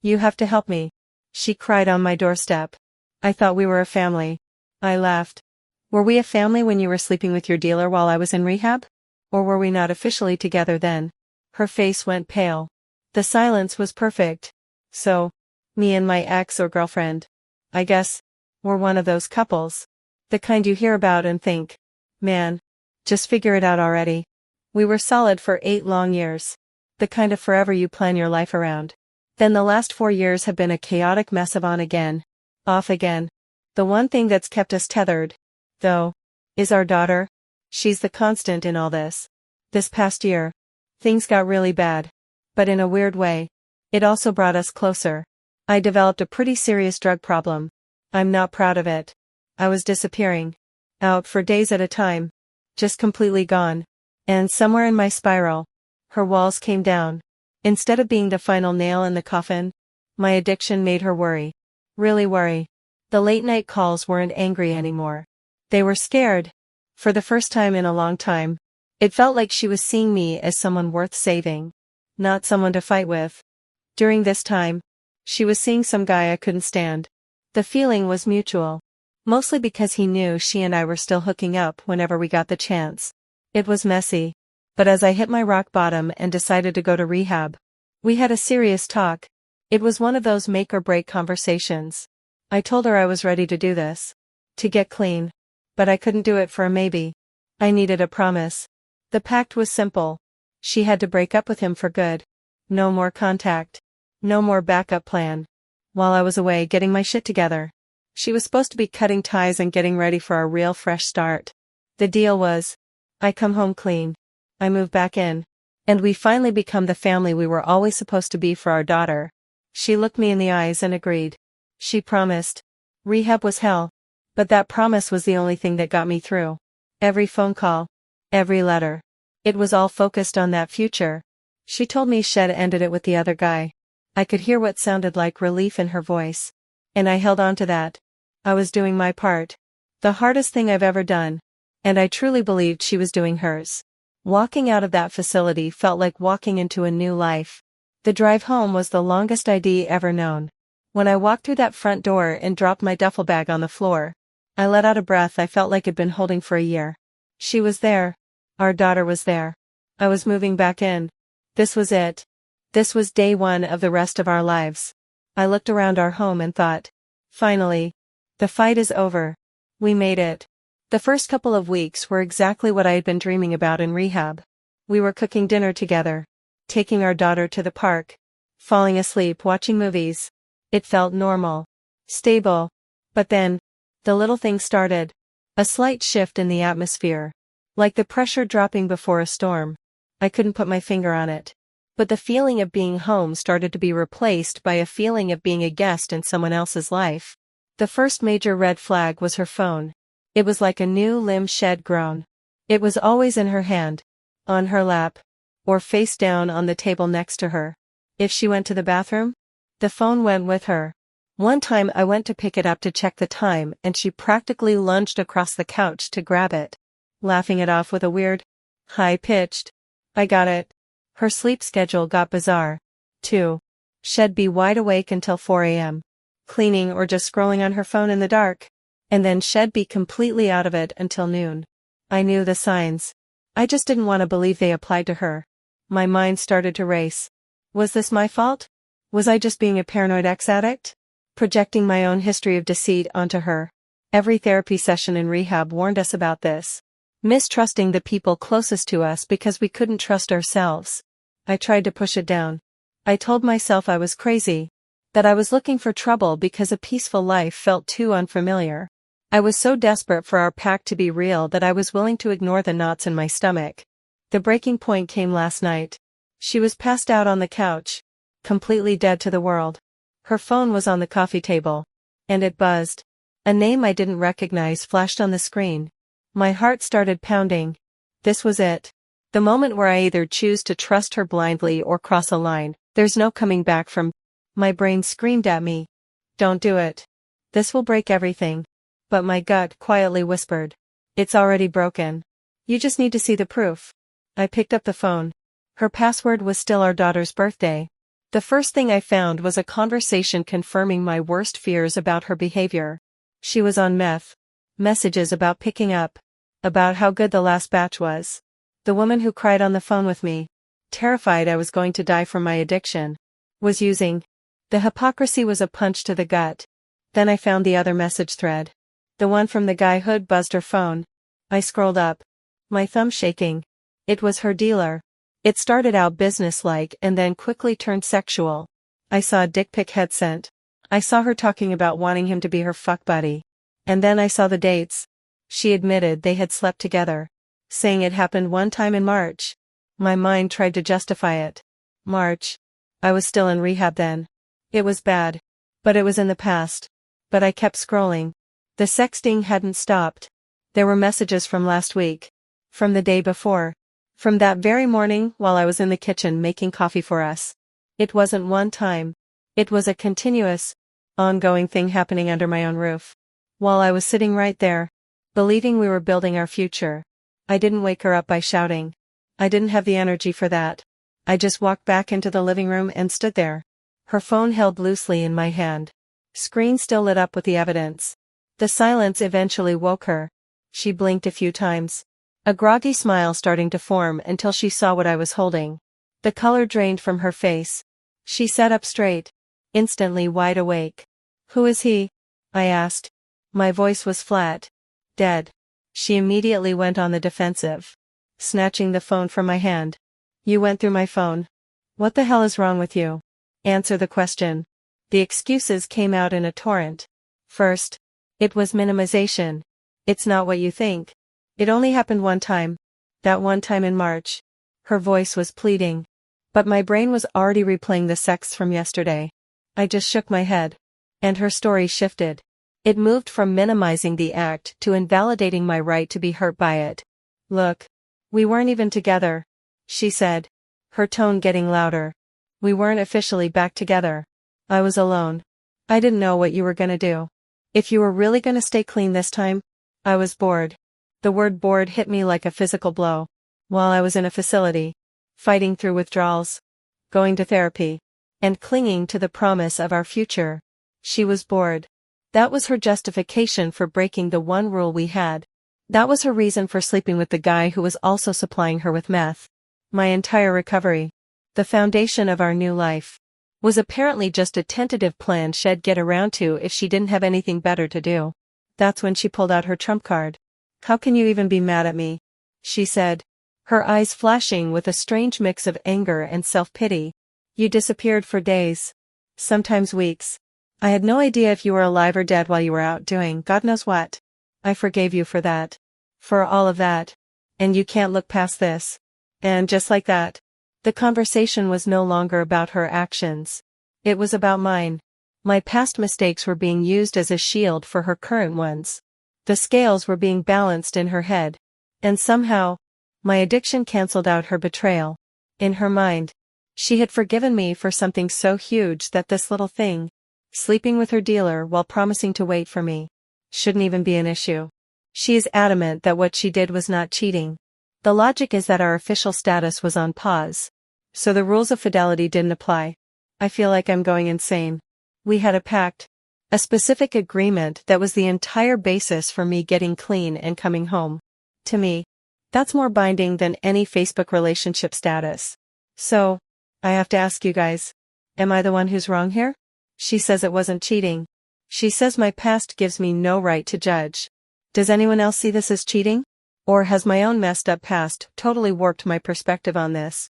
You have to help me. She cried on my doorstep. I thought we were a family. I laughed. Were we a family when you were sleeping with your dealer while I was in rehab? Or were we not officially together then? Her face went pale. The silence was perfect. So, me and my ex or girlfriend, I guess, were one of those couples. The kind you hear about and think, man, just figure it out already. We were solid for 8 long years. The kind of forever you plan your life around. Then the last 4 years have been a chaotic mess of on again, off again. The one thing that's kept us tethered, though, is our daughter. She's the constant in all this. This past year, things got really bad. But in a weird way, it also brought us closer. I developed a pretty serious drug problem. I'm not proud of it. I was disappearing. Out for days at a time. Just completely gone. And somewhere in my spiral, her walls came down. Instead of being the final nail in the coffin, my addiction made her worry. Really worry. The late night calls weren't angry anymore. They were scared. For the first time in a long time, it felt like she was seeing me as someone worth saving. Not someone to fight with. During this time, she was seeing some guy I couldn't stand. The feeling was mutual. Mostly because he knew she and I were still hooking up whenever we got the chance. It was messy. But as I hit my rock bottom and decided to go to rehab, we had a serious talk. It was one of those make or break conversations. I told her I was ready to do this. To get clean. But I couldn't do it for a maybe. I needed a promise. The pact was simple. She had to break up with him for good. No more contact. No more backup plan. While I was away getting my shit together. She was supposed to be cutting ties and getting ready for a real fresh start. The deal was, I come home clean. I move back in. And we finally become the family we were always supposed to be for our daughter. She looked me in the eyes and agreed. She promised. Rehab was hell. But that promise was the only thing that got me through. Every phone call. Every letter. It was all focused on that future. She told me she'd ended it with the other guy. I could hear what sounded like relief in her voice. And I held on to that. I was doing my part. The hardest thing I've ever done. And I truly believed she was doing hers. Walking out of that facility felt like walking into a new life. The drive home was the longest I'd ever known. When I walked through that front door and dropped my duffel bag on the floor, I let out a breath I felt like I'd been holding for a year. She was there. Our daughter was there. I was moving back in. This was it. This was day one of the rest of our lives. I looked around our home and thought, finally, the fight is over. We made it. The first couple of weeks were exactly what I had been dreaming about in rehab. We were cooking dinner together, taking our daughter to the park, falling asleep watching movies. It felt normal, stable. But then, the little thing started. A slight shift in the atmosphere. Like the pressure dropping before a storm. I couldn't put my finger on it. But the feeling of being home started to be replaced by a feeling of being a guest in someone else's life. The first major red flag was her phone. It was like a new limb shed grown. It was always in her hand, on her lap, or face down on the table next to her. If she went to the bathroom, the phone went with her. One time I went to pick it up to check the time and she practically lunged across the couch to grab it, laughing it off with a weird, high-pitched, I got it. Her sleep schedule got bizarre, too. She'd be wide awake until 4 a.m., cleaning or just scrolling on her phone in the dark. And then she'd be completely out of it until noon. I knew the signs. I just didn't want to believe they applied to her. My mind started to race. Was this my fault? Was I just being a paranoid ex-addict? Projecting my own history of deceit onto her. Every therapy session in rehab warned us about this. Mistrusting the people closest to us because we couldn't trust ourselves. I tried to push it down. I told myself I was crazy. That I was looking for trouble because a peaceful life felt too unfamiliar. I was so desperate for our pact to be real that I was willing to ignore the knots in my stomach. The breaking point came last night. She was passed out on the couch, completely dead to the world. Her phone was on the coffee table. And it buzzed. A name I didn't recognize flashed on the screen. My heart started pounding. This was it. The moment where I either choose to trust her blindly or cross a line. There's no coming back from. My brain screamed at me. Don't do it. This will break everything. But my gut quietly whispered. It's already broken. You just need to see the proof. I picked up the phone. Her password was still our daughter's birthday. The first thing I found was a conversation confirming my worst fears about her behavior. She was on meth. Messages about picking up. About how good the last batch was. The woman who cried on the phone with me, terrified I was going to die from my addiction, was using. The hypocrisy was a punch to the gut. Then I found the other message thread. The one from the guy who'd buzzed her phone. I scrolled up. My thumb shaking. It was her dealer. It started out businesslike and then quickly turned sexual. I saw a dick pic head sent. I saw her talking about wanting him to be her fuck buddy. And then I saw the dates. She admitted they had slept together, saying it happened one time in March. My mind tried to justify it. March. I was still in rehab then. It was bad. But it was in the past. But I kept scrolling. The sexting hadn't stopped. There were messages from last week. From the day before. From that very morning while I was in the kitchen making coffee for us. It wasn't one time. It was a continuous, ongoing thing happening under my own roof. While I was sitting right there, believing we were building our future. I didn't wake her up by shouting. I didn't have the energy for that. I just walked back into the living room and stood there. Her phone held loosely in my hand. Screen still lit up with the evidence. The silence eventually woke her. She blinked a few times. A groggy smile starting to form until she saw what I was holding. The color drained from her face. She sat up straight. Instantly wide awake. "Who is he?" I asked. My voice was flat. "Dead." She immediately went on the defensive. Snatching the phone from my hand. "You went through my phone. What the hell is wrong with you? Answer the question." The excuses came out in a torrent. First. It was minimization. "It's not what you think. It only happened one time. That one time in March." Her voice was pleading. But my brain was already replaying the sex from yesterday. I just shook my head. And her story shifted. It moved from minimizing the act to invalidating my right to be hurt by it. "Look. We weren't even together," she said. Her tone getting louder. "We weren't officially back together. I was alone. I didn't know what you were gonna do. If you were really gonna stay clean this time." I was bored. The word bored hit me like a physical blow. While I was in a facility, fighting through withdrawals, going to therapy, and clinging to the promise of our future, she was bored. That was her justification for breaking the one rule we had. That was her reason for sleeping with the guy who was also supplying her with meth. My entire recovery, the foundation of our new life, was apparently just a tentative plan she'd get around to if she didn't have anything better to do. That's when she pulled out her trump card. "How can you even be mad at me?" she said, her eyes flashing with a strange mix of anger and self-pity. "You disappeared for days. Sometimes weeks. I had no idea if you were alive or dead while you were out doing God knows what. I forgave you for that. For all of that. And you can't look past this." And just like that, the conversation was no longer about her actions. It was about mine. My past mistakes were being used as a shield for her current ones. The scales were being balanced in her head. And somehow, my addiction canceled out her betrayal. In her mind, she had forgiven me for something so huge that this little thing, sleeping with her dealer while promising to wait for me, shouldn't even be an issue. She is adamant that what she did was not cheating. The logic is that our official status was on pause. So the rules of fidelity didn't apply. I feel like I'm going insane. We had a pact. A specific agreement that was the entire basis for me getting clean and coming home. To me, that's more binding than any Facebook relationship status. So, I have to ask you guys, am I the one who's wrong here? She says it wasn't cheating. She says my past gives me no right to judge. Does anyone else see this as cheating? Or has my own messed up past totally warped my perspective on this?